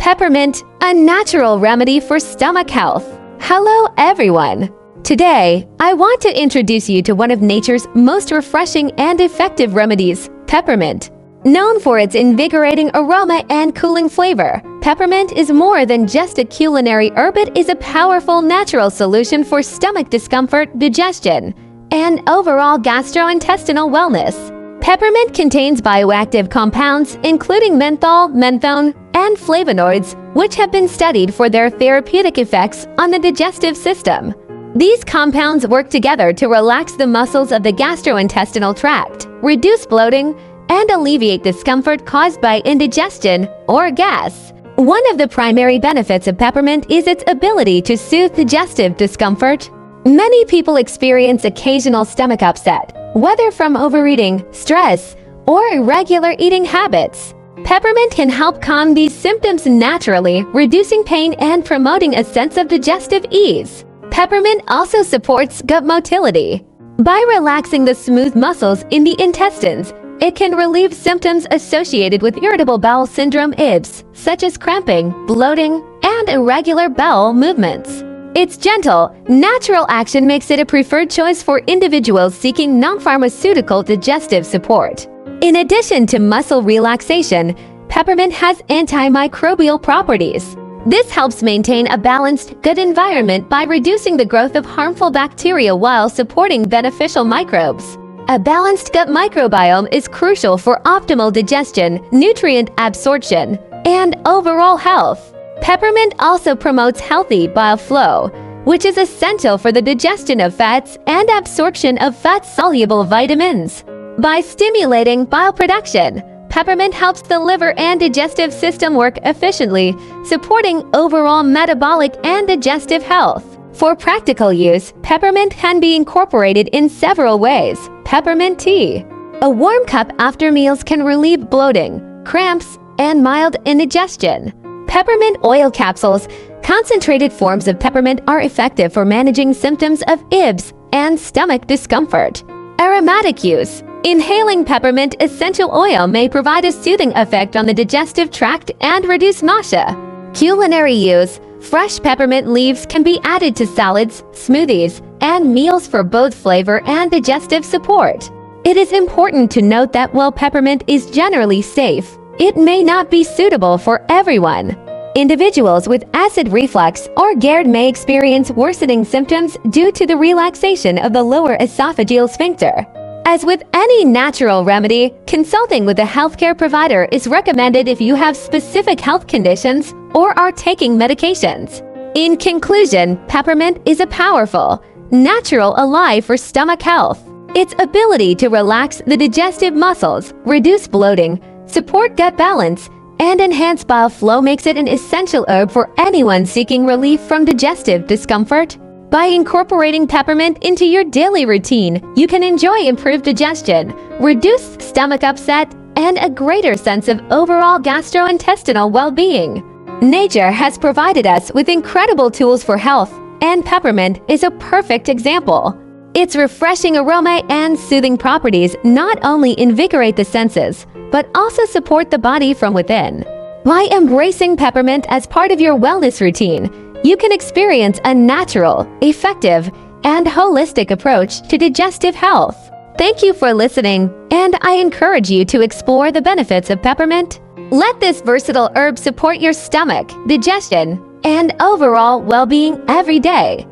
Peppermint, a natural remedy for stomach health. Hello everyone! Today, I want to introduce you to one of nature's most refreshing and effective remedies, peppermint. Known for its invigorating aroma and cooling flavor, peppermint is more than just a culinary herb. It is a powerful natural solution for stomach discomfort, digestion, and overall gastrointestinal wellness. Peppermint contains bioactive compounds including menthol, menthone, and flavonoids, which have been studied for their therapeutic effects on the digestive system. These compounds work together to relax the muscles of the gastrointestinal tract, reduce bloating, and alleviate discomfort caused by indigestion or gas. One of the primary benefits of peppermint is its ability to soothe digestive discomfort. Many people experience occasional stomach upset, whether from overeating, stress, or irregular eating habits. Peppermint can help calm these symptoms naturally, reducing pain and promoting a sense of digestive ease. Peppermint also supports gut motility. By relaxing the smooth muscles in the intestines, it can relieve symptoms associated with irritable bowel syndrome (IBS), such as cramping, bloating, and irregular bowel movements. Its gentle, natural action makes it a preferred choice for individuals seeking non-pharmaceutical digestive support. In addition to muscle relaxation, peppermint has antimicrobial properties. This helps maintain a balanced, gut environment by reducing the growth of harmful bacteria while supporting beneficial microbes. A balanced gut microbiome is crucial for optimal digestion, nutrient absorption, and overall health. Peppermint also promotes healthy bile flow, which is essential for the digestion of fats and absorption of fat-soluble vitamins. By stimulating bile production, peppermint helps the liver and digestive system work efficiently, supporting overall metabolic and digestive health. For practical use, peppermint can be incorporated in several ways. Peppermint tea. A warm cup after meals can relieve bloating, cramps, and mild indigestion. Peppermint oil capsules. Concentrated forms of peppermint are effective for managing symptoms of IBS and stomach discomfort. Aromatic use. Inhaling peppermint essential oil may provide a soothing effect on the digestive tract and reduce nausea. Culinary use. Fresh peppermint leaves can be added to salads, smoothies, and meals for both flavor and digestive support. It is important to note that while peppermint is generally safe, it may not be suitable for everyone. Individuals with acid reflux or GERD may experience worsening symptoms due to the relaxation of the lower esophageal sphincter. As with any natural remedy, consulting with a healthcare provider is recommended if you have specific health conditions or are taking medications. In conclusion, peppermint is a powerful, natural ally for stomach health. Its ability to relax the digestive muscles, reduce bloating, support gut balance, and enhance bile flow makes it an essential herb for anyone seeking relief from digestive discomfort. By incorporating peppermint into your daily routine, you can enjoy improved digestion, reduced stomach upset, and a greater sense of overall gastrointestinal well-being. Nature has provided us with incredible tools for health, and peppermint is a perfect example. Its refreshing aroma and soothing properties not only invigorate the senses, but also support the body from within. By embracing peppermint as part of your wellness routine, you can experience a natural, effective, and holistic approach to digestive health. Thank you for listening, and I encourage you to explore the benefits of peppermint. Let this versatile herb support your stomach, digestion, and overall well-being every day.